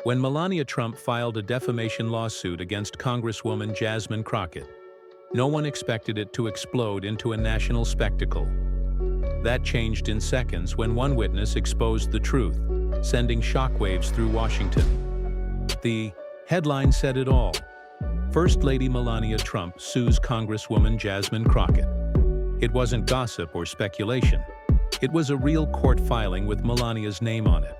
when Melania Trump filed a defamation lawsuit against Congresswoman Jasmine Crockett. No one expected it to explode into a national spectacle. That changed in seconds when one witness exposed the truth, sending shockwaves through Washington. The headline said it all. First Lady Melania Trump sues Congresswoman Jasmine Crockett. It wasn't gossip or speculation. It was a real court filing with Melania's name on it.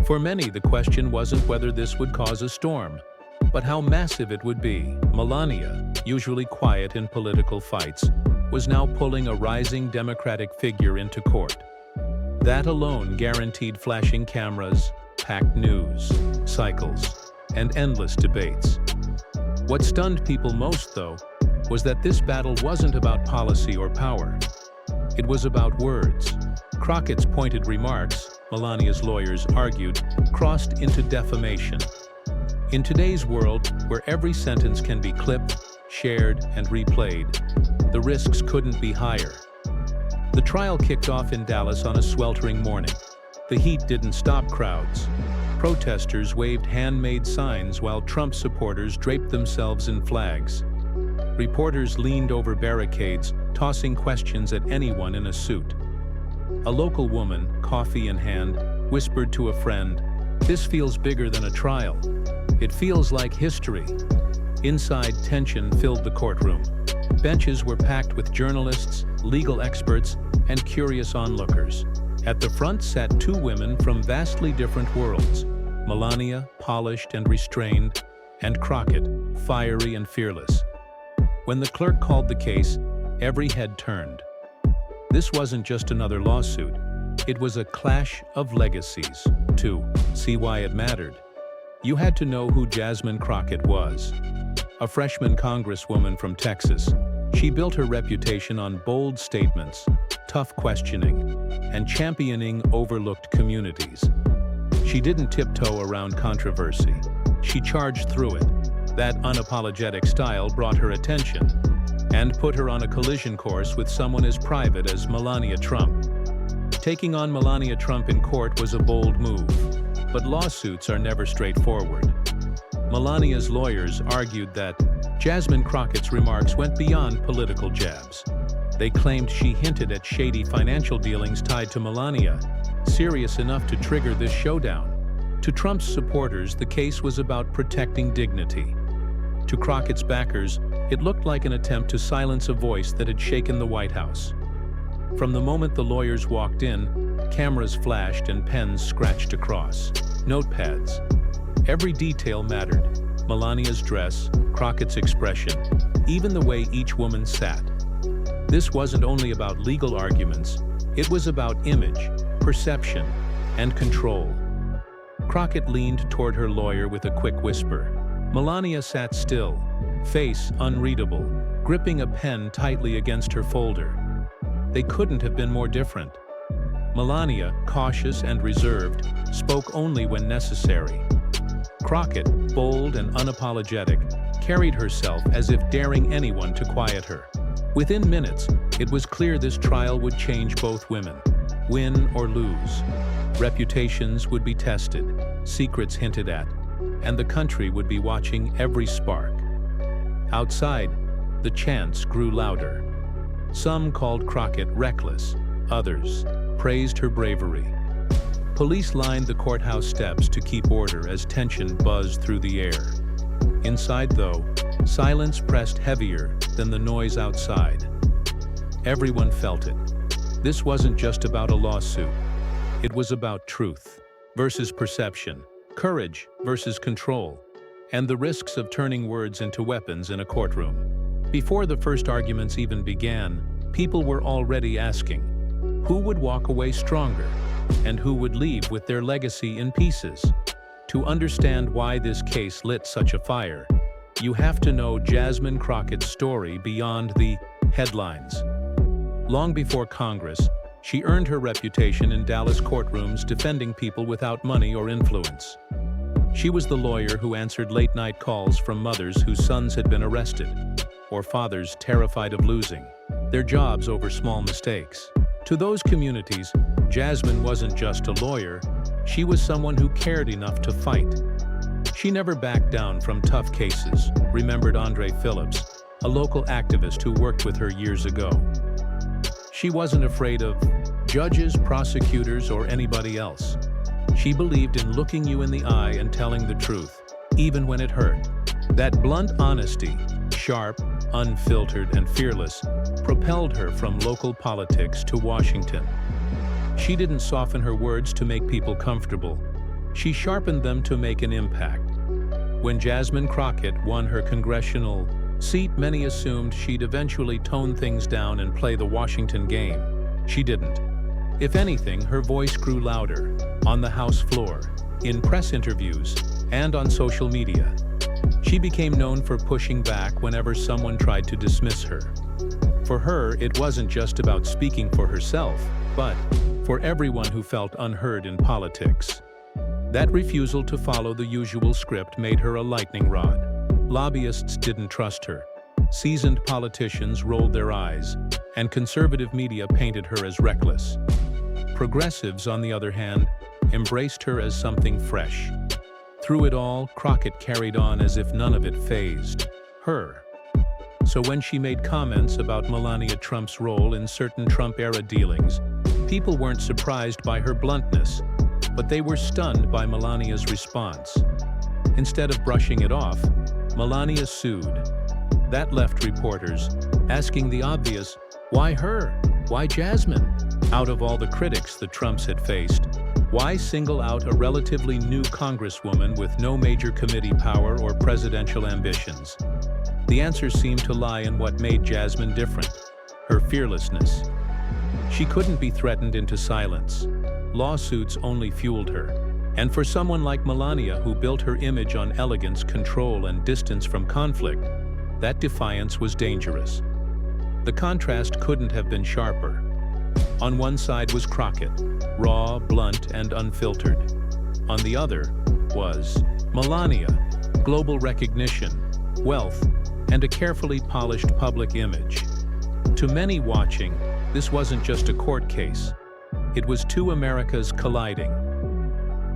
For many, the question wasn't whether this would cause a storm, but how massive it would be. Melania, usually quiet in political fights, was now pulling a rising Democratic figure into court. That alone guaranteed flashing cameras, packed news cycles, and endless debates. What stunned people most, though, was that this battle wasn't about policy or power. It was about words. Crockett's pointed remarks, Melania's lawyers argued, crossed into defamation. In today's world, where every sentence can be clipped, shared, and replayed, the risks couldn't be higher. The trial kicked off in Dallas on a sweltering morning. The heat didn't stop crowds. Protesters waved handmade signs while Trump supporters draped themselves in flags. Reporters leaned over barricades, tossing questions at anyone in a suit. A local woman, coffee in hand, whispered to a friend, "This feels bigger than a trial. It feels like history." Inside, tension filled the courtroom. Benches were packed with journalists, legal experts, and curious onlookers. At the front sat two women from vastly different worlds: Melania, polished and restrained, and Crockett, fiery and fearless. When the clerk called the case, every head turned. This wasn't just another lawsuit. It was a clash of legacies. To see why it mattered, you had to know who Jasmine Crockett was. A freshman congresswoman from Texas, she built her reputation on bold statements, tough questioning, and championing overlooked communities. She didn't tiptoe around controversy. She charged through it. That unapologetic style brought her attention and put her on a collision course with someone as private as Melania Trump. Taking on Melania Trump in court was a bold move, but lawsuits are never straightforward. Melania's lawyers argued that Jasmine Crockett's remarks went beyond political jabs. They claimed she hinted at shady financial dealings tied to Melania, serious enough to trigger this showdown. To Trump's supporters, the case was about protecting dignity. To Crockett's backers, it looked like an attempt to silence a voice that had shaken the White House. From the moment the lawyers walked in, cameras flashed and pens scratched across. Notepads. Every detail mattered. Melania's dress, Crockett's expression, even the way each woman sat. This wasn't only about legal arguments, it was about image, perception, and control. Crockett leaned toward her lawyer with a quick whisper. Melania sat still, face unreadable, gripping a pen tightly against her folder. They couldn't have been more different. Melania, cautious and reserved, spoke only when necessary. Crockett, bold and unapologetic, carried herself as if daring anyone to quiet her. Within minutes, it was clear this trial would change both women. Win or lose. Reputations would be tested, secrets hinted at, and the country would be watching every spark. Outside, the chants grew louder. Some called Crockett reckless, others praised her bravery. Police lined the courthouse steps to keep order as tension buzzed through the air. Inside, though, silence pressed heavier than the noise outside. Everyone felt it. This wasn't just about a lawsuit. It was about truth versus perception, courage versus control, and the risks of turning words into weapons in a courtroom. Before the first arguments even began, people were already asking, who would walk away stronger, and who would leave with their legacy in pieces? To understand why this case lit such a fire, you have to know Jasmine Crockett's story beyond the headlines. Long before Congress, she earned her reputation in Dallas courtrooms defending people without money or influence. She was the lawyer who answered late-night calls from mothers whose sons had been arrested, or fathers terrified of losing their jobs over small mistakes. To those communities, Jasmine wasn't just a lawyer, she was someone who cared enough to fight. She never backed down from tough cases, remembered Andre Phillips, a local activist who worked with her years ago. She wasn't afraid of judges, prosecutors, or anybody else. She believed in looking you in the eye and telling the truth, even when it hurt. That blunt honesty, sharp, unfiltered, and fearless, propelled her from local politics to Washington. She didn't soften her words to make people comfortable. She sharpened them to make an impact. When Jasmine Crockett won her congressional seat, many assumed she'd eventually tone things down and play the Washington game. She didn't. If anything, her voice grew louder, on the House floor, in press interviews, and on social media. She became known for pushing back whenever someone tried to dismiss her. For her, it wasn't just about speaking for herself, but for everyone who felt unheard in politics. That refusal to follow the usual script made her a lightning rod. Lobbyists didn't trust her. Seasoned politicians rolled their eyes, and conservative media painted her as reckless. Progressives, on the other hand, embraced her as something fresh. Through it all, Crockett carried on as if none of it fazed her. So when she made comments about Melania Trump's role in certain Trump-era dealings, people weren't surprised by her bluntness, but they were stunned by Melania's response. Instead of brushing it off, Melania sued. That left reporters asking the obvious, why her? Why Jasmine? Out of all the critics the Trumps had faced, why single out a relatively new congresswoman with no major committee power or presidential ambitions? The answer seemed to lie in what made Jasmine different: her fearlessness. She couldn't be threatened into silence. Lawsuits only fueled her. And for someone like Melania, who built her image on elegance, control, and distance from conflict, that defiance was dangerous. The contrast couldn't have been sharper. On one side was Crockett, raw, blunt, and unfiltered. On the other was Melania, global recognition, wealth, and a carefully polished public image. To many watching, this wasn't just a court case. It was two Americas colliding.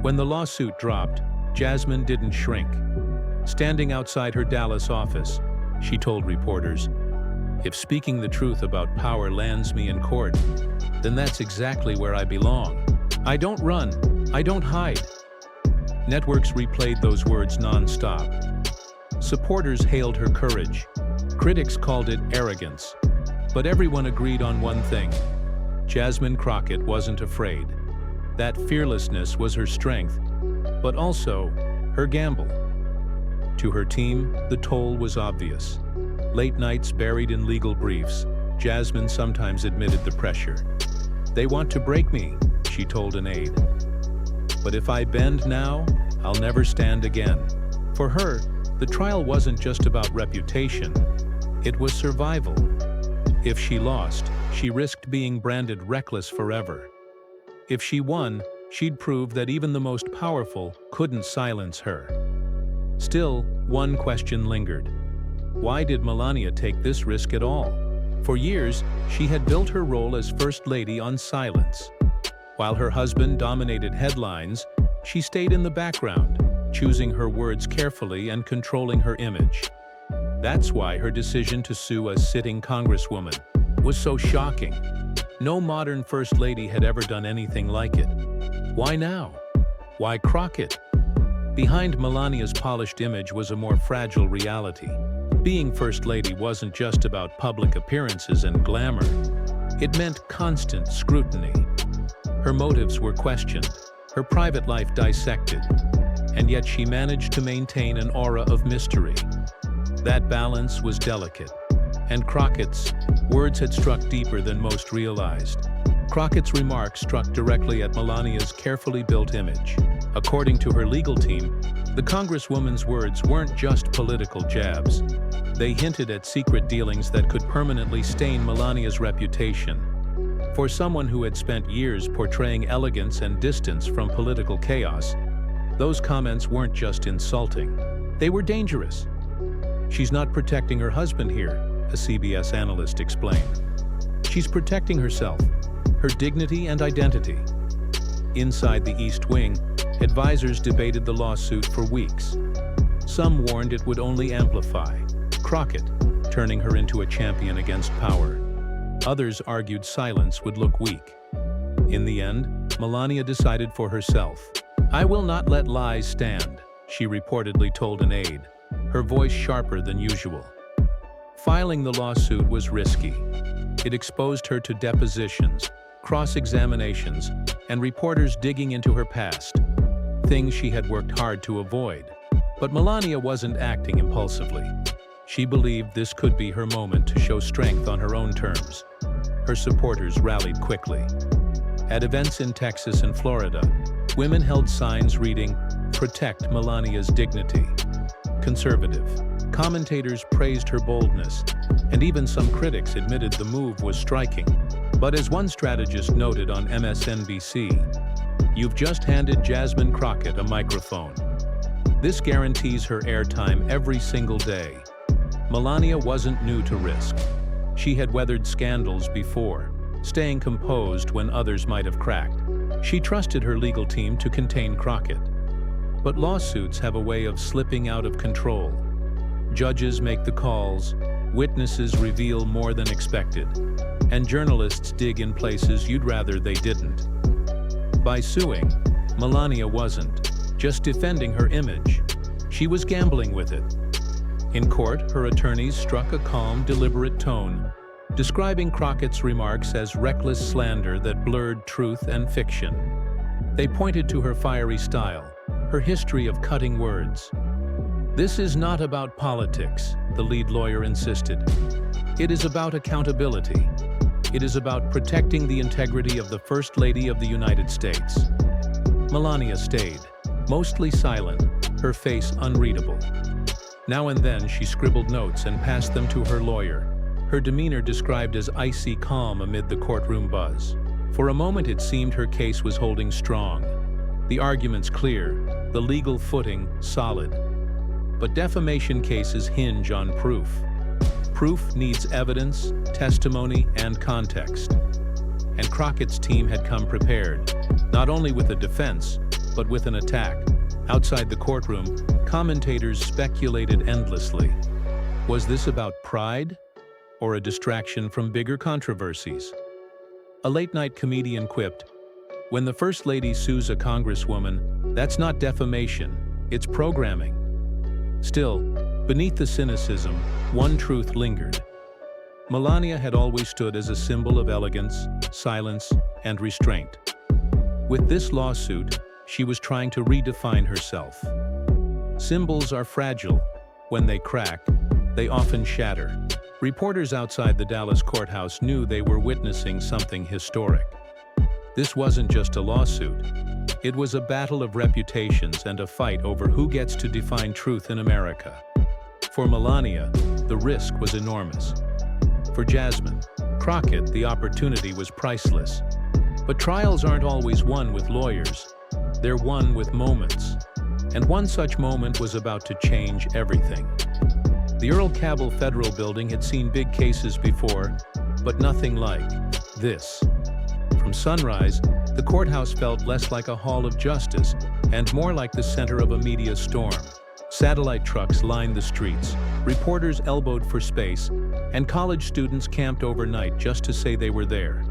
When the lawsuit dropped, Jasmine didn't shrink. Standing outside her Dallas office, she told reporters, "If speaking the truth about power lands me in court, then that's exactly where I belong. I don't run, I don't hide." Networks replayed those words non-stop. Supporters hailed her courage. Critics called it arrogance. But everyone agreed on one thing: Jasmine Crockett wasn't afraid. That fearlessness was her strength, but also her gamble. To her team, the toll was obvious. Late nights buried in legal briefs, Jasmine sometimes admitted the pressure. "They want to break me," she told an aide. "But if I bend now, I'll never stand again." For her, the trial wasn't just about reputation, it was survival. If she lost, she risked being branded reckless forever. If she won, she'd prove that even the most powerful couldn't silence her. Still, one question lingered. Why did Melania take this risk at all? For years, she had built her role as First Lady on silence. While her husband dominated headlines, she stayed in the background, choosing her words carefully and controlling her image. That's why her decision to sue a sitting congresswoman was so shocking. No modern First Lady had ever done anything like it. Why now? Why Crockett? Behind Melania's polished image was a more fragile reality. Being First Lady wasn't just about public appearances and glamour. It meant constant scrutiny. Her motives were questioned, her private life dissected, and yet she managed to maintain an aura of mystery. That balance was delicate, and Crockett's words had struck deeper than most realized. Crockett's remarks struck directly at Melania's carefully built image. According to her legal team, the Congresswoman's words weren't just political jabs. They hinted at secret dealings that could permanently stain Melania's reputation. For someone who had spent years portraying elegance and distance from political chaos, those comments weren't just insulting. They were dangerous. "She's not protecting her husband here," a CBS analyst explained. "She's protecting herself, her dignity and identity." Inside the East Wing, advisors debated the lawsuit for weeks. some warned it would only amplify Crockett, turning her into a champion against power. Others argued silence would look weak. In the end, Melania decided for herself. "I will not let lies stand," she reportedly told an aide, her voice sharper than usual. Filing the lawsuit was risky. It exposed her to depositions, cross-examinations, and reporters digging into her past, things she had worked hard to avoid. But Melania wasn't acting impulsively. She believed this could be her moment to show strength on her own terms. Her supporters rallied quickly. At events in Texas and Florida, women held signs reading, "Protect Melania's dignity." Conservative commentators praised her boldness, and even some critics admitted the move was striking. But as one strategist noted on MSNBC, "You've just handed Jasmine Crockett a microphone. This guarantees her airtime every single day." Melania wasn't new to risk. She had weathered scandals before, staying composed when others might have cracked. She trusted her legal team to contain Crockett. But lawsuits have a way of slipping out of control. Judges make the calls, witnesses reveal more than expected, and journalists dig in places you'd rather they didn't. By suing, Melania wasn't just defending her image. She was gambling with it. In court, her attorneys struck a calm, deliberate tone, describing Crockett's remarks as reckless slander that blurred truth and fiction. They pointed to her fiery style, her history of cutting words. "This is not about politics," the lead lawyer insisted. "It is about accountability. It is about protecting the integrity of the First Lady of the United States." Melania stayed, mostly silent, her face unreadable. Now and then she scribbled notes and passed them to her lawyer, her demeanor described as icy calm amid the courtroom buzz. For a moment it seemed her case was holding strong. The arguments clear, the legal footing solid. But defamation cases hinge on proof. Proof needs evidence, testimony, and context. And Crockett's team had come prepared, not only with a defense, but with an attack. Outside the courtroom, commentators speculated endlessly. Was this about pride, or a distraction from bigger controversies? A late-night comedian quipped, "When the First Lady sues a congresswoman, that's not defamation, it's programming." Still, beneath the cynicism, one truth lingered. Melania had always stood as a symbol of elegance, silence, and restraint. With this lawsuit, she was trying to redefine herself. Symbols are fragile. When they crack, they often shatter. Reporters outside the Dallas courthouse knew they were witnessing something historic. This wasn't just a lawsuit. It was a battle of reputations and a fight over who gets to define truth in America. For Melania, the risk was enormous. For Jasmine Crockett, the opportunity was priceless. But trials aren't always won with lawyers. They're won with moments. And one such moment was about to change everything. The Earl Cabell Federal Building had seen big cases before, but nothing like this. From sunrise, the courthouse felt less like a hall of justice and more like the center of a media storm. Satellite trucks lined the streets, reporters elbowed for space, and college students camped overnight just to say they were there.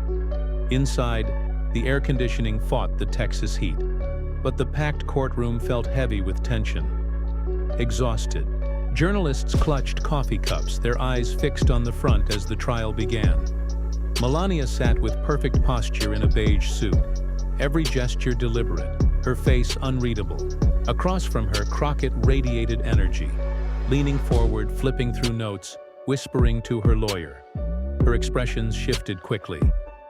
Inside, the air conditioning fought the Texas heat, but the packed courtroom felt heavy with tension. Exhausted, journalists clutched coffee cups, their eyes fixed on the front as the trial began. Melania sat with perfect posture in a beige suit, every gesture deliberate, her face unreadable. Across from her, Crockett radiated energy, leaning forward, flipping through notes, whispering to her lawyer. Her expressions shifted quickly.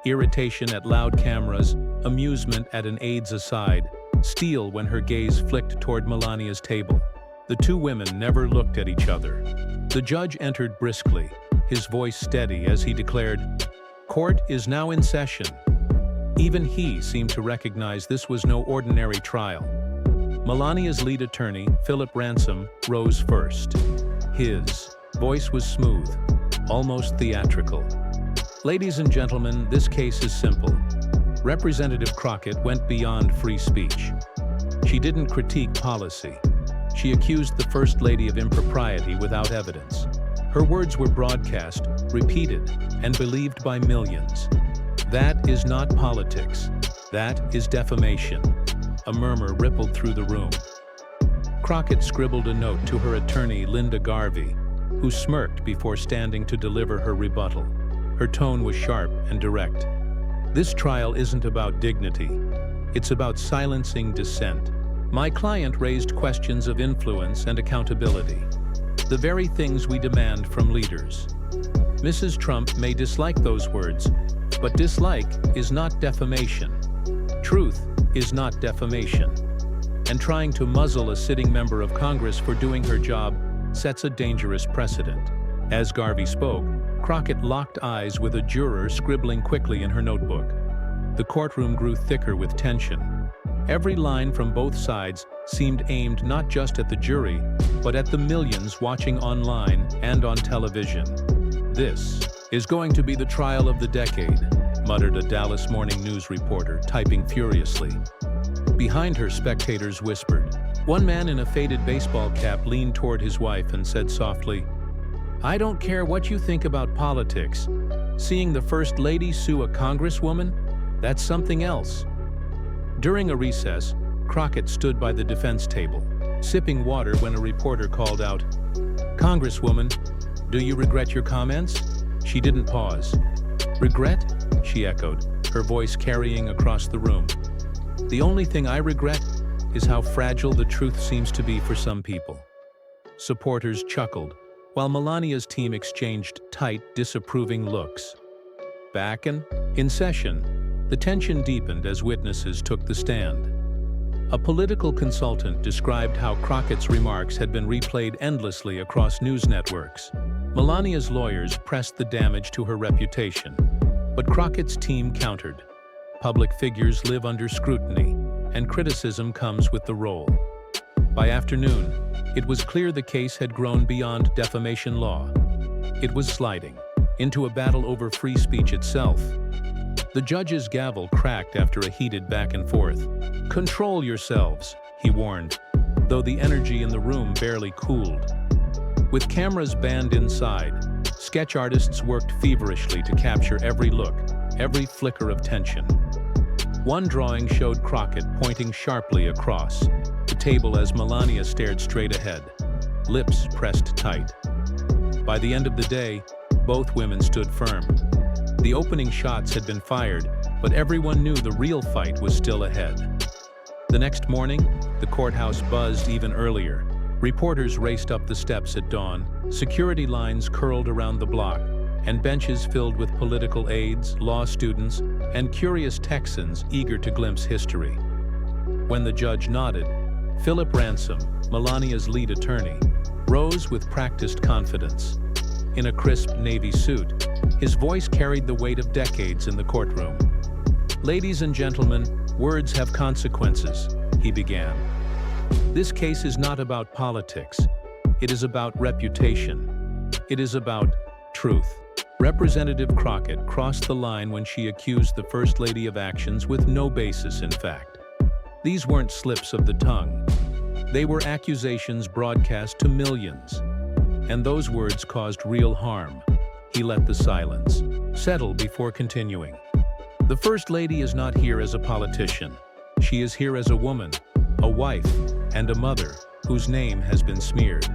Irritation at loud cameras, amusement at an aide's aside, steel when her gaze flicked toward Melania's table. The two women never looked at each other. The judge entered briskly, his voice steady as he declared, "Court is now in session." Even he seemed to recognize this was no ordinary trial. Melania's lead attorney, Philip Ransom, rose first. His voice was smooth, almost theatrical. "Ladies and gentlemen, this case is simple. Representative Crockett went beyond free speech. She didn't critique policy. She accused the First Lady of impropriety without evidence. Her words were broadcast, repeated, and believed by millions. That is not politics. That is defamation. A murmur rippled through the room. Crockett scribbled a note to her attorney, Linda Garvey, who smirked before standing to deliver her rebuttal. Her tone was sharp and direct. This trial isn't about dignity. It's about silencing dissent. My client raised questions of influence and accountability, the very things we demand from leaders. Mrs. Trump may dislike those words, but dislike is not defamation. Truth is not defamation. And trying to muzzle a sitting member of Congress for doing her job sets a dangerous precedent. As Garvey spoke, Crockett locked eyes with a juror scribbling quickly in her notebook. The courtroom grew thicker with tension. Every line from both sides seemed aimed not just at the jury, but at the millions watching online and on television. "This is going to be the trial of the decade," muttered a Dallas Morning News reporter, typing furiously. Behind her, spectators whispered. One man in a faded baseball cap leaned toward his wife and said softly, "I don't care what you think about politics. Seeing the First Lady sue a congresswoman? That's something else." During a recess, Crockett stood by the defense table, sipping water when a reporter called out, "Congresswoman, do you regret your comments?" She didn't pause. "Regret?" she echoed, her voice carrying across the room. "The only thing I regret is how fragile the truth seems to be for some people." Supporters chuckled, while Melania's team exchanged tight, disapproving looks. Back and in session, the tension deepened as witnesses took the stand. A political consultant described how Crockett's remarks had been replayed endlessly across news networks. Melania's lawyers pressed the damage to her reputation, but Crockett's team countered. Public figures live under scrutiny, and criticism comes with the role. By afternoon, it was clear the case had grown beyond defamation law. It was sliding into a battle over free speech itself. The judge's gavel cracked after a heated back and forth. "Control yourselves," he warned, though the energy in the room barely cooled. With cameras banned inside, sketch artists worked feverishly to capture every look, every flicker of tension. One drawing showed Crockett pointing sharply across the table as Melania stared straight ahead, lips pressed tight. By the end of the day, both women stood firm. The opening shots had been fired, but everyone knew the real fight was still ahead. The next morning, the courthouse buzzed even earlier. Reporters raced up the steps at dawn, security lines curled around the block, and benches filled with political aides, law students, and curious Texans eager to glimpse history. When the judge nodded, Philip Ransom, Melania's lead attorney, rose with practiced confidence. In a crisp navy suit, his voice carried the weight of decades in the courtroom. "Ladies and gentlemen, words have consequences," he began. "This case is not about politics. It is about reputation. It is about truth." Representative Crockett crossed the line when she accused the First Lady of actions with no basis in fact. These weren't slips of the tongue. They were accusations broadcast to millions. And those words caused real harm. He let the silence settle before continuing. "The First Lady is not here as a politician. She is here as a woman, a wife, and a mother whose name has been smeared.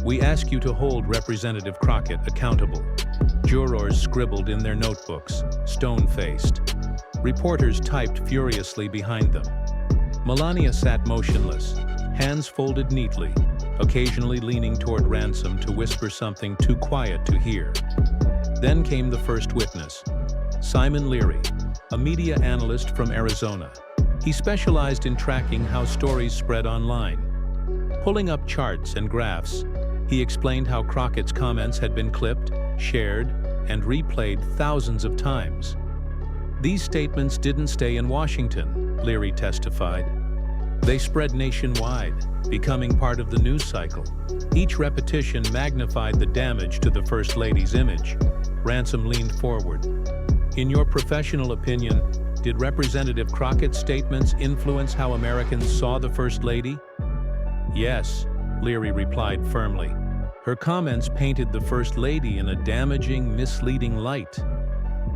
We ask you to hold Representative Crockett accountable." Jurors scribbled in their notebooks, stone-faced. Reporters typed furiously behind them. Melania sat motionless, hands folded neatly, occasionally leaning toward Ransom to whisper something too quiet to hear. Then came the first witness, Simon Leary, a media analyst from Arizona. He specialized in tracking how stories spread online. Pulling up charts and graphs, he explained how Crockett's comments had been clipped, shared, and replayed thousands of times. "These statements didn't stay in Washington," Leary testified. "They spread nationwide, becoming part of the news cycle. Each repetition magnified the damage to the First Lady's image." Ransom leaned forward. "In your professional opinion, did Representative Crockett's statements influence how Americans saw the First Lady?" "Yes," Leary replied firmly. Her comments painted the First Lady in a damaging, misleading light.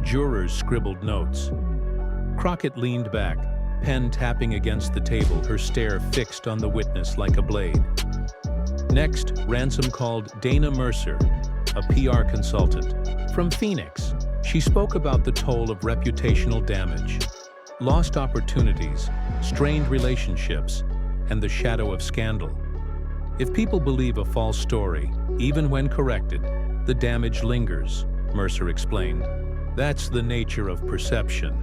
Jurors scribbled notes. Crockett leaned back, pen tapping against the table, her stare fixed on the witness like a blade. Next, Ransom called Dana Mercer, a PR consultant. From Phoenix, she spoke about the toll of reputational damage, lost opportunities, strained relationships, and the shadow of scandal. If people believe a false story, even when corrected, the damage lingers, Mercer explained. That's the nature of perception.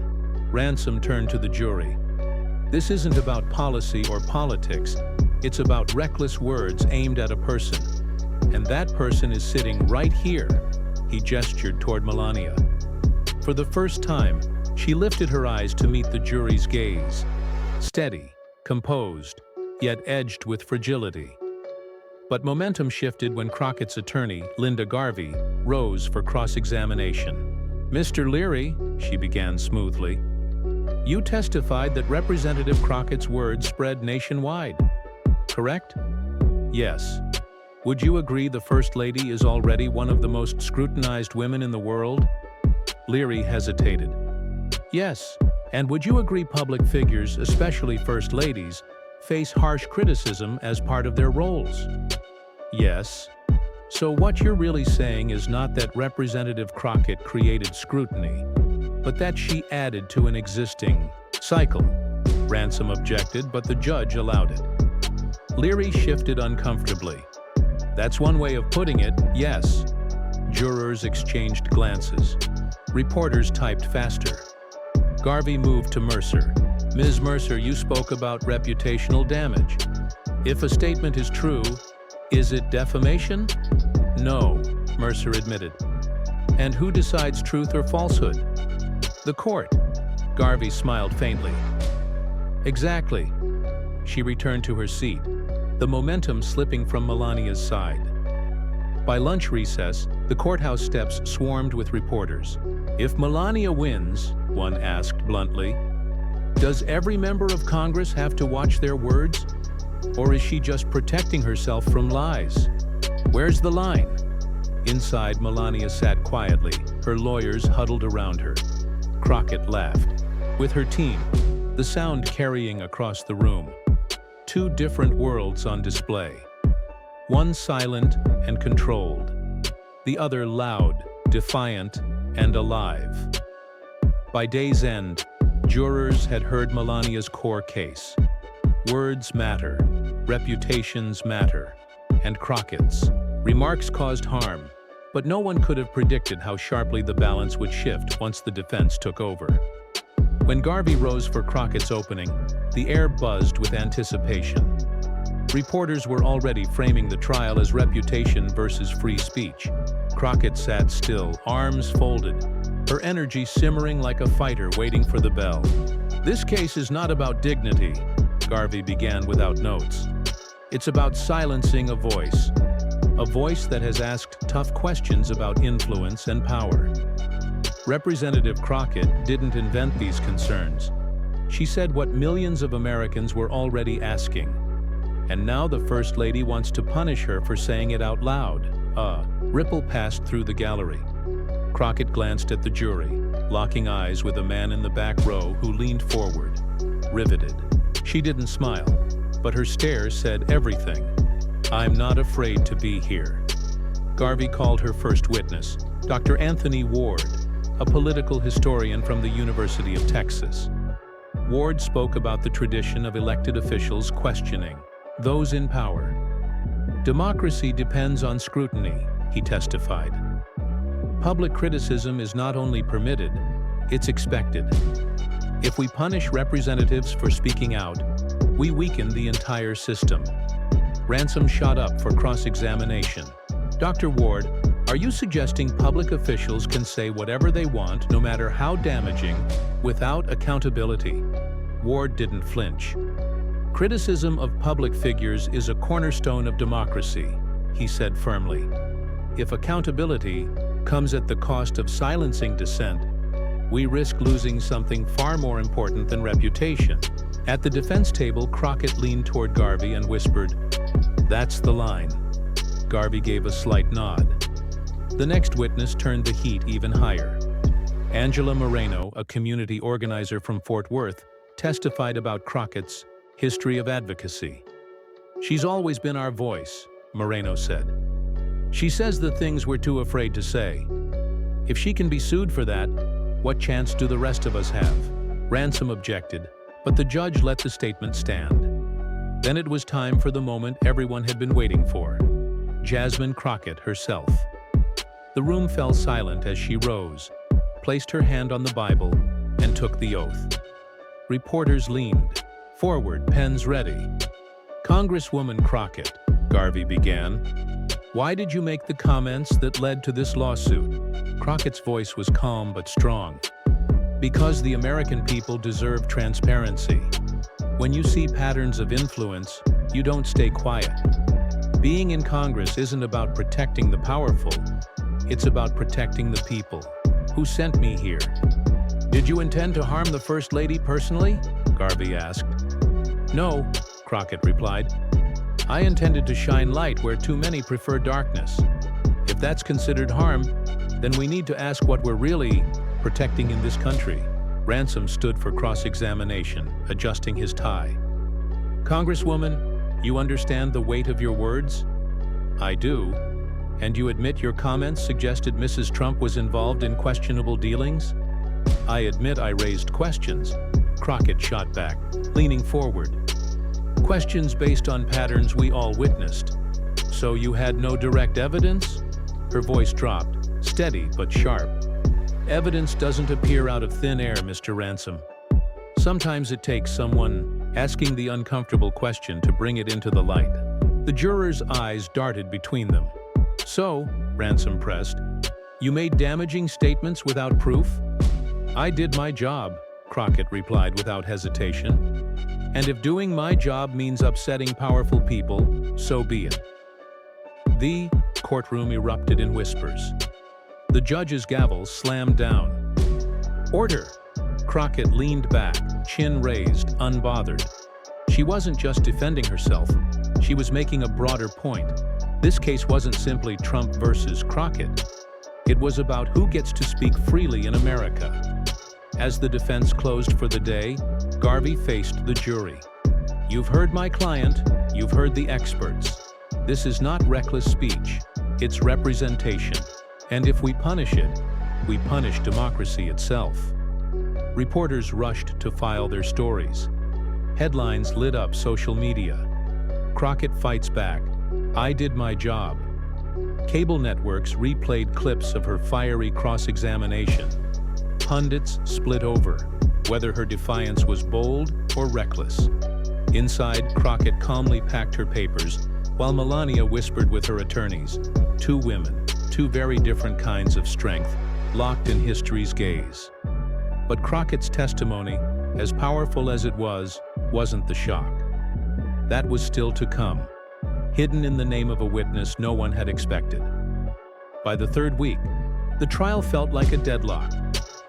Ransom turned to the jury. This isn't about policy or politics. It's about reckless words aimed at a person. And that person is sitting right here. He gestured toward Melania. For the first time, she lifted her eyes to meet the jury's gaze. Steady, composed, yet edged with fragility. But momentum shifted when Crockett's attorney, Linda Garvey, rose for cross-examination. "Mr. Leary," she began smoothly, "you testified that Representative Crockett's words spread nationwide, correct?" "Yes." "Would you agree the First Lady is already one of the most scrutinized women in the world?" Leary hesitated. "Yes. And would you agree public figures, especially First Ladies, face harsh criticism as part of their roles?" "Yes." "So what you're really saying is not that Representative Crockett created scrutiny, but that she added to an existing cycle." Ransom objected, but the judge allowed it. Leary shifted uncomfortably. "That's one way of putting it, yes." Jurors exchanged glances. Reporters typed faster. Garvey moved to Mercer. "Ms. Mercer, you spoke about reputational damage. If a statement is true, is it defamation?" "No," Mercer admitted. "And who decides truth or falsehood?" "The court." Garvey smiled faintly. "Exactly." She returned to her seat, the momentum slipping from Melania's side. By lunch recess, the courthouse steps swarmed with reporters. "If Melania wins," one asked bluntly, "does every member of Congress have to watch their words? Or is she just protecting herself from lies? Where's the line?" Inside, Melania sat quietly, her lawyers huddled around her. Crockett laughed. With her team, the sound carrying across the room. Two different worlds on display. One silent and controlled. The other loud, defiant, and alive. By day's end, jurors had heard Melania's core case. Words matter, reputations matter, and Crockett's remarks caused harm, but no one could have predicted how sharply the balance would shift once the defense took over. When Garvey rose for Crockett's opening, the air buzzed with anticipation. Reporters were already framing the trial as reputation versus free speech. Crockett sat still, arms folded, her energy simmering like a fighter waiting for the bell. "This case is not about dignity," Garvey began without notes. "It's about silencing a voice that has asked tough questions about influence and power." Representative Crockett didn't invent these concerns. She said what millions of Americans were already asking. And now the First Lady wants to punish her for saying it out loud. A ripple passed through the gallery. Crockett glanced at the jury, locking eyes with a man in the back row who leaned forward, riveted. She didn't smile, but her stare said everything. "I'm not afraid to be here." Garvey called her first witness, Dr. Anthony Ward, a political historian from the University of Texas. Ward spoke about the tradition of elected officials questioning those in power. "Democracy depends on scrutiny," he testified. "Public criticism is not only permitted, it's expected. If we punish representatives for speaking out, we weaken the entire system." Ransom shot up for cross-examination. "Dr. Ward, are you suggesting public officials can say whatever they want, no matter how damaging, without accountability?" Ward didn't flinch. "Criticism of public figures is a cornerstone of democracy," he said firmly. "If accountability comes at the cost of silencing dissent, we risk losing something far more important than reputation." At the defense table, Crockett leaned toward Garvey and whispered, That's the line. Garvey gave a slight nod. The next witness turned the heat even higher. Angela Moreno, a community organizer from Fort Worth, testified about Crockett's history of advocacy. "She's always been our voice," Moreno said. "She says the things we're too afraid to say. If she can be sued for that, what chance do the rest of us have?" Ransom objected, but the judge let the statement stand. Then it was time for the moment everyone had been waiting for. Jasmine Crockett herself. The room fell silent as she rose, placed her hand on the Bible, and took the oath. Reporters leaned forward, pens ready. "Congresswoman Crockett," Garvey began, "why did you make the comments that led to this lawsuit?" Crockett's voice was calm but strong. "Because the American people deserve transparency. When you see patterns of influence, you don't stay quiet. Being in Congress isn't about protecting the powerful. It's about protecting the people. Who sent me here?" "Did you intend to harm the First Lady personally?" Garvey asked. "No," Crockett replied. "I intended to shine light where too many prefer darkness. If that's considered harm, then we need to ask what we're really protecting in this country." Ransom stood for cross-examination, adjusting his tie. "Congresswoman, you understand the weight of your words?" "I do. And you admit your comments suggested Mrs. Trump was involved in questionable dealings?" "I admit I raised questions," Crockett shot back, leaning forward. "Questions based on patterns we all witnessed. So you had no direct evidence?" Her voice dropped, steady but sharp. "Evidence doesn't appear out of thin air, Mr. Ransom. Sometimes it takes someone asking the uncomfortable question to bring it into the light." The jurors' eyes darted between them. "So," Ransom pressed, "you made damaging statements without proof?" "I did my job," Crockett replied without hesitation. "And if doing my job means upsetting powerful people, so be it." The courtroom erupted in whispers. The judge's gavel slammed down. "Order!" Crockett leaned back, chin raised, unbothered. She wasn't just defending herself, she was making a broader point. This case wasn't simply Trump versus Crockett. It was about who gets to speak freely in America. As the defense closed for the day, Garvey faced the jury. "You've heard my client, you've heard the experts. This is not reckless speech, it's representation. And if we punish it, we punish democracy itself." Reporters rushed to file their stories. Headlines lit up social media. "Crockett fights back. I did my job." Cable networks replayed clips of her fiery cross-examination. Pundits split over whether her defiance was bold or reckless. Inside, Crockett calmly packed her papers, while Melania whispered with her attorneys. Two women, two very different kinds of strength, locked in history's gaze. But Crockett's testimony, as powerful as it was, wasn't the shock. That was still to come, hidden in the name of a witness no one had expected. By the third week, the trial felt like a deadlock.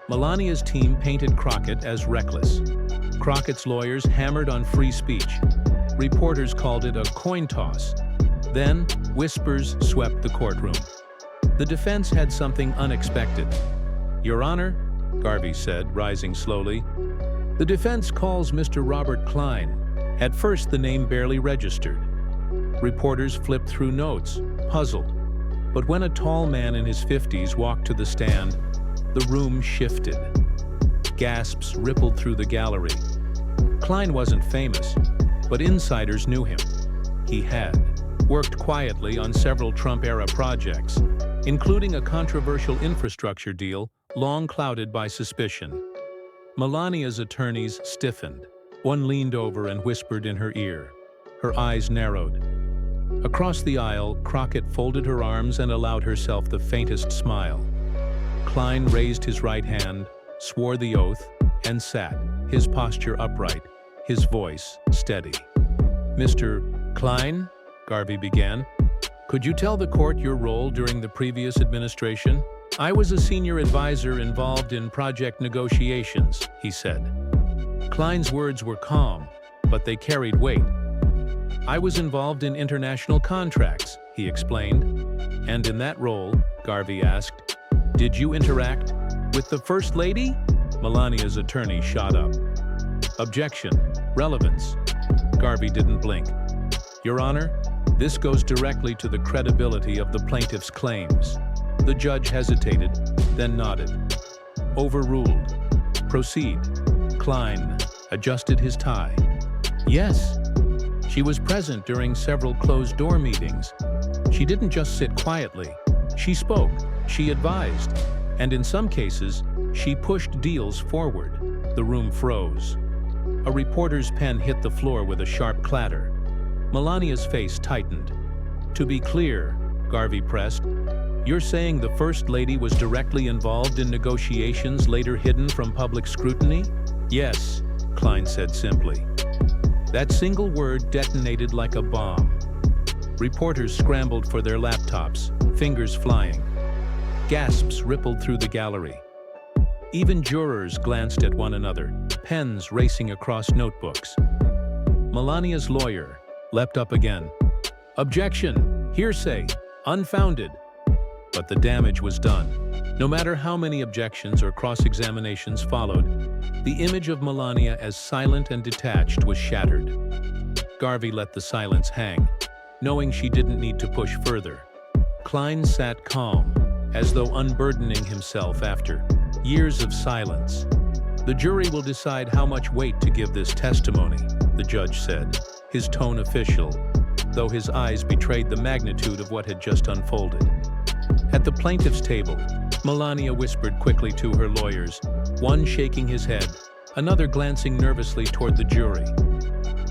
Melania's team painted Crockett as reckless. Crockett's lawyers hammered on free speech. Reporters called it a coin toss. Then, whispers swept the courtroom. The defense had something unexpected. "Your Honor," Garvey said, rising slowly, "the defense calls Mr. Robert Klein." At first, the name barely registered. Reporters flipped through notes, puzzled. But when a tall man in his 50s walked to the stand, the room shifted. Gasps rippled through the gallery. Klein wasn't famous, but insiders knew him. He had worked quietly on several Trump-era projects, including a controversial infrastructure deal long clouded by suspicion. Melania's attorneys stiffened. One leaned over and whispered in her ear. Her eyes narrowed. Across the aisle, Crockett folded her arms and allowed herself the faintest smile. Klein raised his right hand, swore the oath, and sat, his posture upright, his voice steady. "Mr. Klein," Garvey began, "could you tell the court your role during the previous administration?" "I was a senior advisor involved in project negotiations," he said. Klein's words were calm, but they carried weight. I was involved in international contracts, he explained. And in that role, Garvey asked, did you interact with the First Lady? Melania's attorney shot up. Objection. Relevance. Garvey didn't blink. Your Honor, this goes directly to the credibility of the plaintiff's claims. The judge hesitated, then nodded. Overruled. Proceed. Klein adjusted his tie. Yes. She was present during several closed-door meetings. She didn't just sit quietly. She spoke, she advised, and in some cases, she pushed deals forward. The room froze. A reporter's pen hit the floor with a sharp clatter. Melania's face tightened. To be clear, Garvey pressed, you're saying the First Lady was directly involved in negotiations later hidden from public scrutiny? Yes, Klein said simply. That single word detonated like a bomb. Reporters scrambled for their laptops, fingers flying. Gasps rippled through the gallery. Even jurors glanced at one another, pens racing across notebooks. Melania's lawyer leapt up again. Objection! Hearsay! Unfounded! But the damage was done. No matter how many objections or cross-examinations followed, the image of Melania as silent and detached was shattered. Garvey let the silence hang, knowing she didn't need to push further. Klein sat calm, as though unburdening himself after years of silence. The jury will decide how much weight to give this testimony, the judge said, his tone official, though his eyes betrayed the magnitude of what had just unfolded. At the plaintiff's table, Melania whispered quickly to her lawyers, one shaking his head, another glancing nervously toward the jury.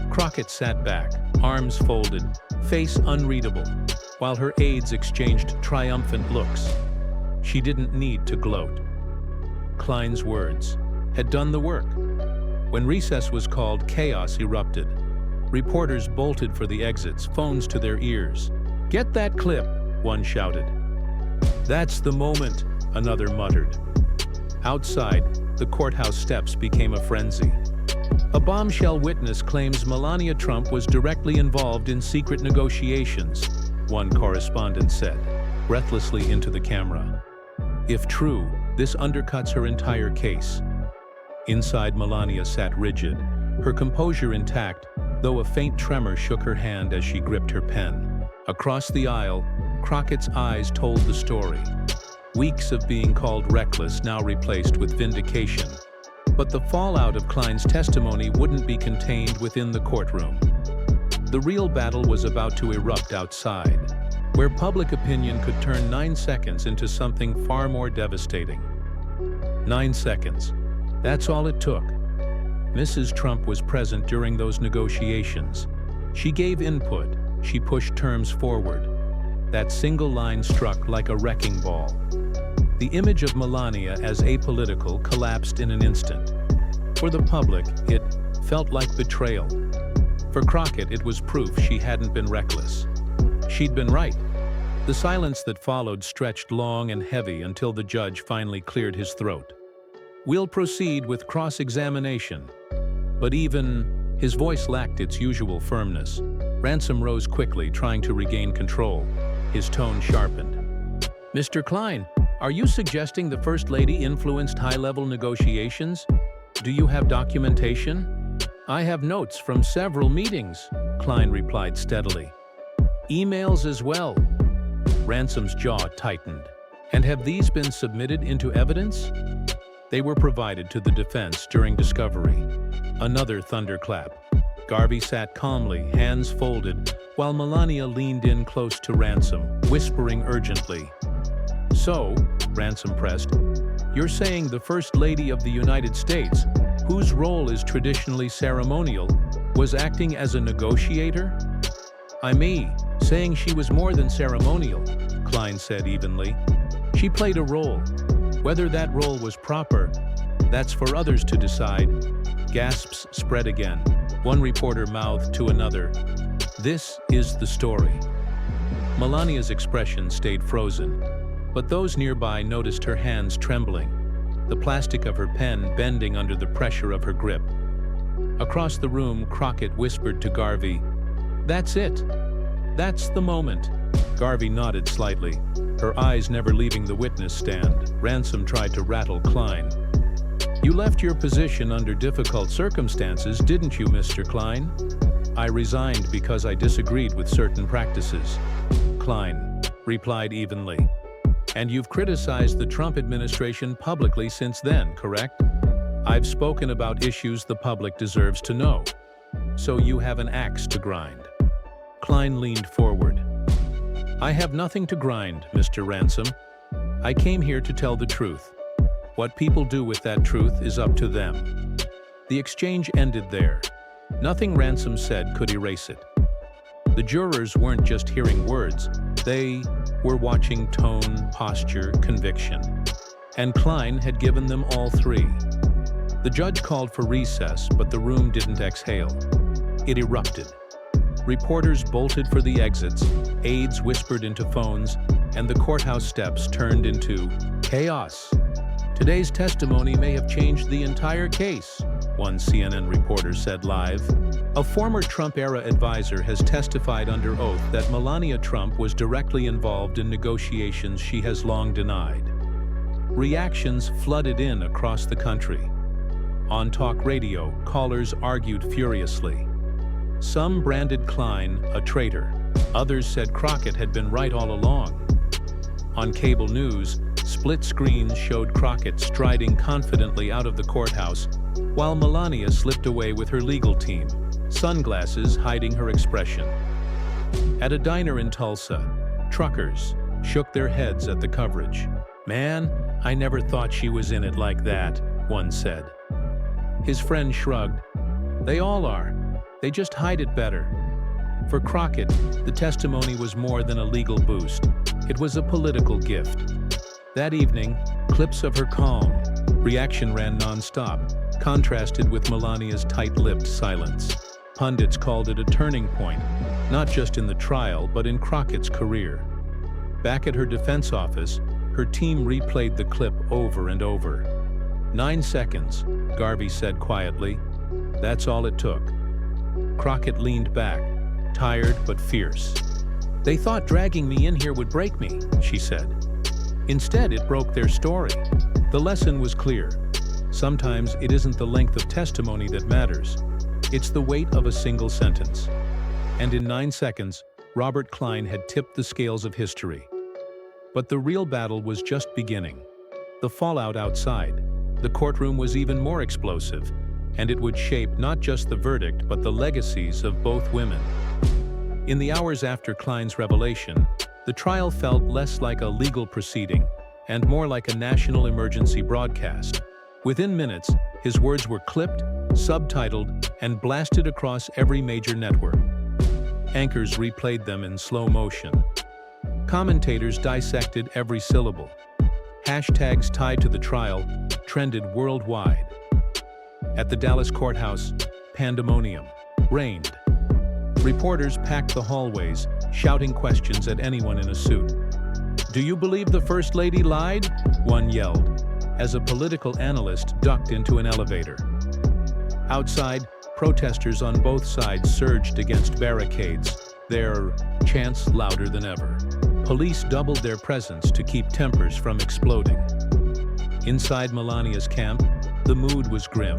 Crockett sat back, arms folded, face unreadable, while her aides exchanged triumphant looks. She didn't need to gloat. Klein's words had done the work. When recess was called, chaos erupted. Reporters bolted for the exits, phones to their ears. Get that clip, one shouted. That's the moment, another muttered. Outside, the courthouse steps became a frenzy. A bombshell witness claims Melania Trump was directly involved in secret negotiations, one correspondent said, breathlessly into the camera. If true, this undercuts her entire case. Inside, Melania sat rigid, her composure intact, though a faint tremor shook her hand as she gripped her pen. Across the aisle, Crockett's eyes told the story. Weeks of being called reckless now replaced with vindication. But the fallout of Klein's testimony wouldn't be contained within the courtroom. The real battle was about to erupt outside, where public opinion could turn 9 seconds into something far more devastating. 9 seconds. That's all it took. Mrs. Trump was present during those negotiations. She gave input. She pushed terms forward. That single line struck like a wrecking ball. The image of Melania as apolitical collapsed in an instant. For the public, it felt like betrayal. For Crockett, it was proof she hadn't been reckless. She'd been right. The silence that followed stretched long and heavy until the judge finally cleared his throat. We'll proceed with cross-examination. But even his voice lacked its usual firmness. Ransom rose quickly, trying to regain control. His tone sharpened. Mr. Klein, are you suggesting the First Lady influenced high-level negotiations? Do you have documentation? I have notes from several meetings, Klein replied steadily. Emails as well. Ransom's jaw tightened. And have these been submitted into evidence? They were provided to the defense during discovery. Another thunderclap. Garvey sat calmly, hands folded, while Melania leaned in close to Ransom, whispering urgently. So, Ransom pressed, you're saying the First Lady of the United States, whose role is traditionally ceremonial, was acting as a negotiator? I'm saying she was more than ceremonial, Klein said evenly. She played a role. Whether that role was proper, that's for others to decide. Gasps spread again. One reporter mouthed to another, "This is the story." Melania's expression stayed frozen, but those nearby noticed her hands trembling, the plastic of her pen bending under the pressure of her grip. Across the room, Crockett whispered to Garvey, That's it. That's the moment. Garvey nodded slightly, her eyes never leaving the witness stand. Ransom tried to rattle Klein. You left your position under difficult circumstances, didn't you, Mr. Klein? I resigned because I disagreed with certain practices. Klein replied evenly. And you've criticized the Trump administration publicly since then, correct? I've spoken about issues the public deserves to know. So you have an axe to grind. Klein leaned forward. I have nothing to grind, Mr. Ransom. I came here to tell the truth. What people do with that truth is up to them. The exchange ended there. Nothing Ransom said could erase it. The jurors weren't just hearing words, they were watching tone, posture, conviction. And Klein had given them all three. The judge called for recess, but the room didn't exhale. It erupted. Reporters bolted for the exits, aides whispered into phones, and the courthouse steps turned into chaos. Today's testimony may have changed the entire case, one CNN reporter said live. A former Trump-era advisor has testified under oath that Melania Trump was directly involved in negotiations she has long denied. Reactions flooded in across the country. On talk radio, callers argued furiously. Some branded Klein a traitor. Others said Crockett had been right all along. On cable news, split screens showed Crockett striding confidently out of the courthouse, while Melania slipped away with her legal team, sunglasses hiding her expression. At a diner in Tulsa, truckers shook their heads at the coverage. Man, I never thought she was in it like that, one said. His friend shrugged. They all are. They just hide it better. For Crockett, the testimony was more than a legal boost. It was a political gift. That evening, clips of her calm reaction ran nonstop, contrasted with Melania's tight-lipped silence. Pundits called it a turning point, not just in the trial, but in Crockett's career. Back at her defense office, her team replayed the clip over and over. 9 seconds, Garvey said quietly. That's all it took. Crockett leaned back, tired but fierce. They thought dragging me in here would break me, she said. Instead, it broke their story. The lesson was clear. Sometimes it isn't the length of testimony that matters. It's the weight of a single sentence. And in 9 seconds, Robert Klein had tipped the scales of history. But the real battle was just beginning. The fallout outside. The courtroom was even more explosive, and it would shape not just the verdict but the legacies of both women. In the hours after Klein's revelation, the trial felt less like a legal proceeding and more like a national emergency broadcast. Within minutes, his words were clipped, subtitled, and blasted across every major network. Anchors replayed them in slow motion. Commentators dissected every syllable. Hashtags tied to the trial trended worldwide. At the Dallas courthouse, pandemonium reigned. Reporters packed the hallways, shouting questions at anyone in a suit. "Do you believe the First Lady lied?" one yelled, as a political analyst ducked into an elevator. Outside, protesters on both sides surged against barricades, their chants louder than ever. Police doubled their presence to keep tempers from exploding. Inside Melania's camp, the mood was grim.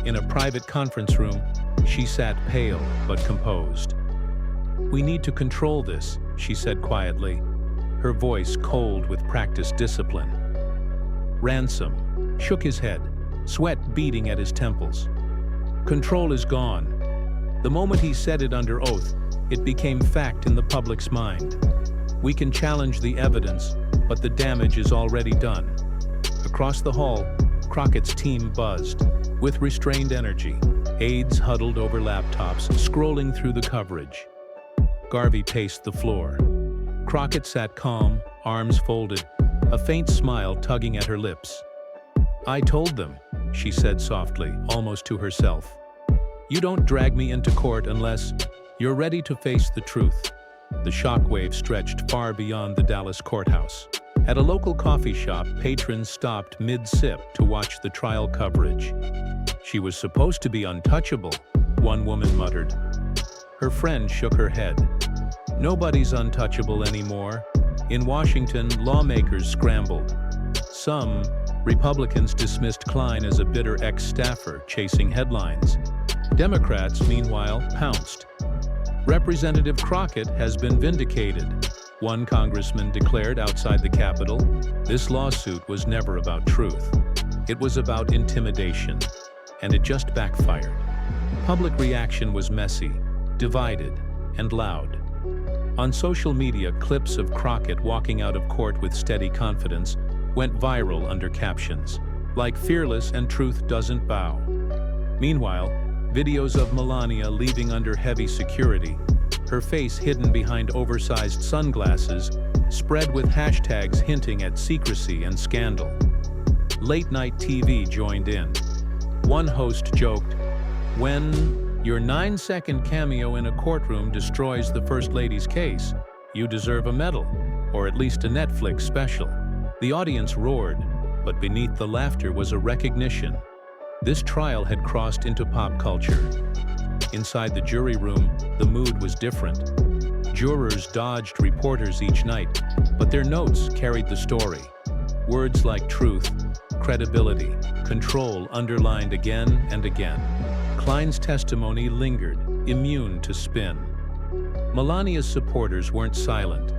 In a private conference room, she sat pale but composed. "We need to control this," she said quietly, her voice cold with practiced discipline. Ransom shook his head, sweat beading at his temples. Control is gone. The moment he said it under oath, it became fact in the public's mind. We can challenge the evidence, but the damage is already done. Across the hall, Crockett's team buzzed. With restrained energy, aides huddled over laptops, scrolling through the coverage. Garvey paced the floor. Crockett sat calm, arms folded, a faint smile tugging at her lips. "I told them," she said softly, almost to herself. "You don't drag me into court unless you're ready to face the truth." The shockwave stretched far beyond the Dallas courthouse. At a local coffee shop, patrons stopped mid-sip to watch the trial coverage. "She was supposed to be untouchable," one woman muttered. Her friend shook her head. Nobody's untouchable anymore. In Washington, lawmakers scrambled. Some Republicans dismissed Klein as a bitter ex-staffer chasing headlines. Democrats, meanwhile, pounced. Representative Crockett has been vindicated, one congressman declared outside the Capitol. This lawsuit was never about truth. It was about intimidation, and it just backfired. Public reaction was messy, divided, and loud. On social media, clips of Crockett walking out of court with steady confidence went viral under captions, like "Fearless and Truth Doesn't Bow." Meanwhile, videos of Melania leaving under heavy security, her face hidden behind oversized sunglasses, spread with hashtags hinting at secrecy and scandal. Late-night TV joined in. One host joked, "When your 9-second cameo in a courtroom destroys the First Lady's case, you deserve a medal, or at least a Netflix special." The audience roared, but beneath the laughter was a recognition. This trial had crossed into pop culture. Inside the jury room, the mood was different. Jurors dodged reporters each night, but their notes carried the story. Words like truth, credibility, control underlined again and again. Klein's testimony lingered, immune to spin. Melania's supporters weren't silent.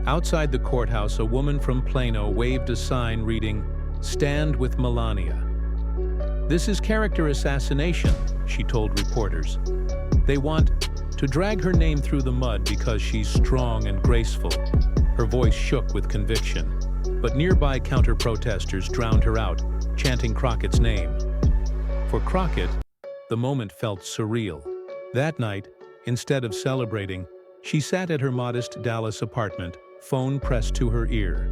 Outside the courthouse, a woman from Plano waved a sign reading, "Stand with Melania." "This is character assassination," she told reporters. "They want to drag her name through the mud because she's strong and graceful." Her voice shook with conviction, but nearby counter-protesters drowned her out, chanting Crockett's name. For Crockett, the moment felt surreal. That night, instead of celebrating, she sat at her modest Dallas apartment, phone pressed to her ear.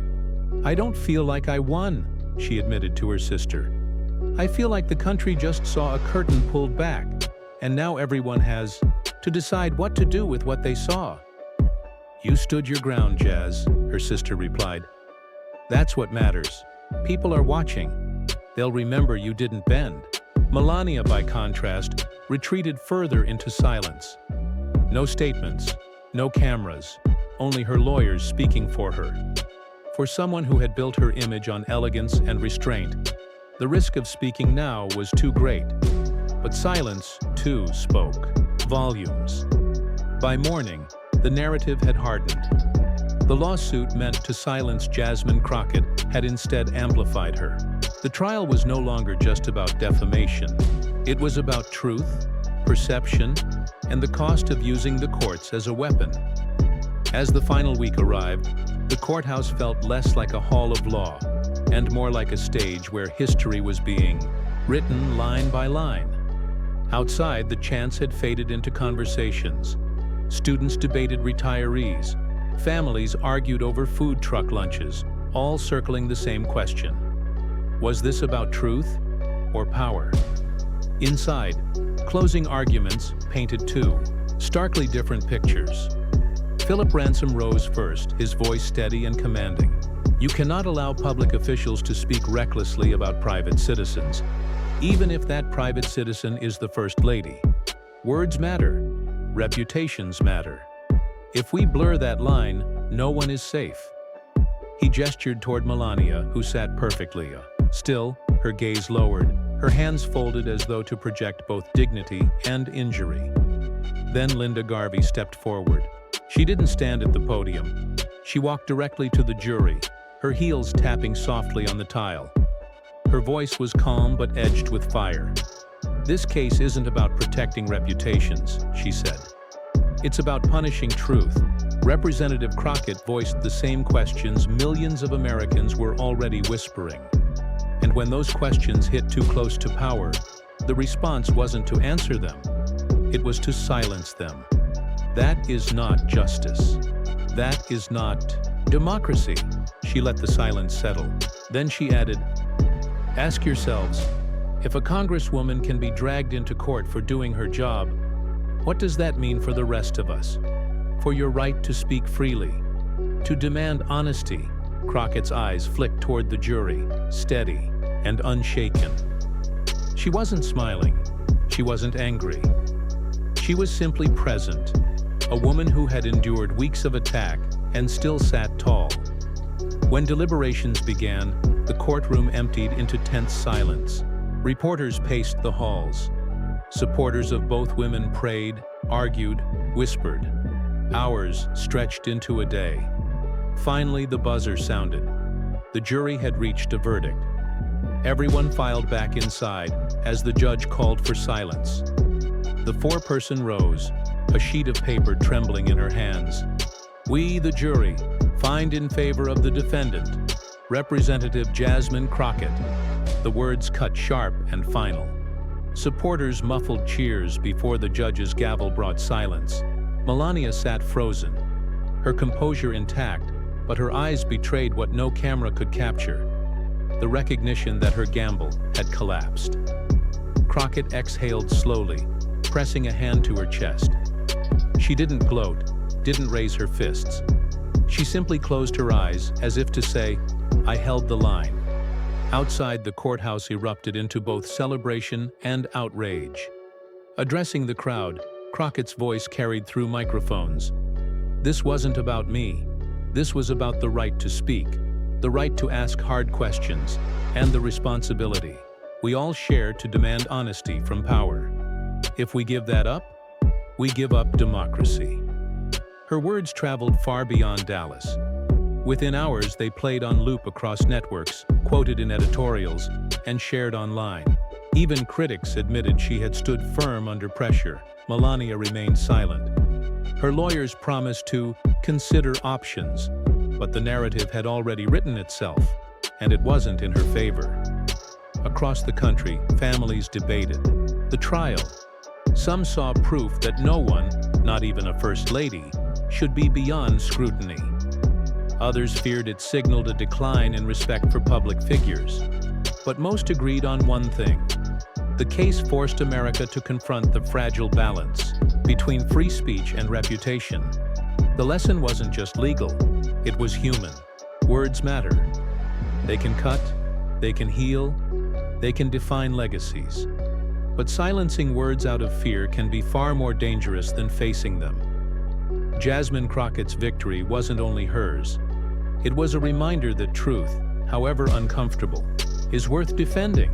"I don't feel like I won," she admitted to her sister. "I feel like the country just saw a curtain pulled back, and now everyone has to decide what to do with what they saw." "You stood your ground, Jazz," her sister replied. "That's what matters. People are watching. They'll remember you didn't bend." Melania, by contrast, retreated further into silence. No statements, no cameras, only her lawyers speaking for her. For someone who had built her image on elegance and restraint, the risk of speaking now was too great. But silence, too, spoke volumes. By morning, the narrative had hardened. The lawsuit meant to silence Jasmine Crockett had instead amplified her. The trial was no longer just about defamation. It was about truth, perception, and the cost of using the courts as a weapon. As the final week arrived, the courthouse felt less like a hall of law and more like a stage where history was being written line by line. Outside, the chants had faded into conversations. Students debated retirees. Families argued over food truck lunches, all circling the same question. Was this about truth or power? Inside, closing arguments painted two starkly different pictures. Philip Ransom rose first, his voice steady and commanding. "You cannot allow public officials to speak recklessly about private citizens, even if that private citizen is the First Lady. Words matter. Reputations matter. If we blur that line, no one is safe." He gestured toward Melania, who sat perfectly still, her gaze lowered, her hands folded as though to project both dignity and injury. Then Linda Garvey stepped forward. She didn't stand at the podium. She walked directly to the jury, her heels tapping softly on the tile. Her voice was calm but edged with fire. "This case isn't about protecting reputations," she said. "It's about punishing truth." Representative Crockett voiced the same questions millions of Americans were already whispering. And when those questions hit too close to power, the response wasn't to answer them. It was to silence them. That is not justice. That is not democracy. She let the silence settle. Then she added, "Ask yourselves, if a congresswoman can be dragged into court for doing her job, what does that mean for the rest of us? For your right to speak freely, to demand honesty." Crockett's eyes flicked toward the jury, steady and unshaken. She wasn't smiling. She wasn't angry. She was simply present, a woman who had endured weeks of attack and still sat tall. When deliberations began, the courtroom emptied into tense silence. Reporters paced the halls. Supporters of both women prayed, argued, whispered. Hours stretched into a day. Finally, the buzzer sounded. The jury had reached a verdict. Everyone filed back inside as the judge called for silence. The foreperson rose, a sheet of paper trembling in her hands. "We, the jury, find in favor of the defendant, Representative Jasmine Crockett." The words cut sharp and final. Supporters muffled cheers before the judge's gavel brought silence. Melania sat frozen, her composure intact, but her eyes betrayed what no camera could capture: the recognition that her gamble had collapsed. Crockett exhaled slowly, pressing a hand to her chest. She didn't gloat, didn't raise her fists. She simply closed her eyes as if to say, "I held the line." Outside, the courthouse erupted into both celebration and outrage. Addressing the crowd, Crockett's voice carried through microphones. "This wasn't about me. This was about the right to speak, the right to ask hard questions, and the responsibility we all share to demand honesty from power. If we give that up, we give up democracy." Her words traveled far beyond Dallas. Within hours, they played on loop across networks, quoted in editorials, and shared online. Even critics admitted she had stood firm under pressure. Melania remained silent. Her lawyers promised to consider options, but the narrative had already written itself, and it wasn't in her favor. Across the country, families debated the trial. Some saw proof that no one, not even a first lady, should be beyond scrutiny. Others feared it signaled a decline in respect for public figures. But most agreed on one thing: the case forced America to confront the fragile balance between free speech and reputation. The lesson wasn't just legal, it was human. Words matter. They can cut, they can heal, they can define legacies. But silencing words out of fear can be far more dangerous than facing them. Jasmine Crockett's victory wasn't only hers. It was a reminder that truth, however uncomfortable, is worth defending.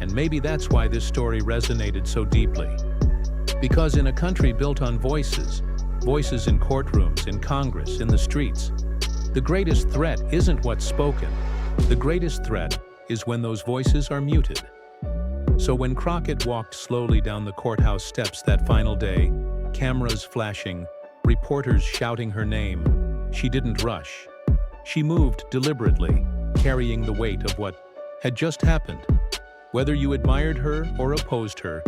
And maybe that's why this story resonated so deeply. Because in a country built on voices, voices in courtrooms, in Congress, in the streets, the greatest threat isn't what's spoken. The greatest threat is when those voices are muted. So when Crockett walked slowly down the courthouse steps that final day, cameras flashing, reporters shouting her name, she didn't rush. She moved deliberately, carrying the weight of what had just happened. Whether you admired her or opposed her,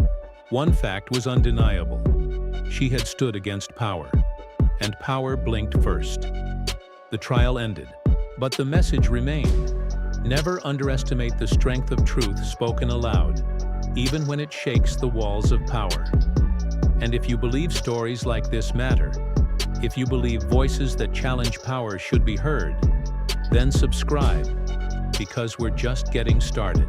one fact was undeniable. She had stood against power, and power blinked first. The trial ended, but the message remained. Never underestimate the strength of truth spoken aloud, even when it shakes the walls of power. And if you believe stories like this matter, if you believe voices that challenge power should be heard, then subscribe, because we're just getting started.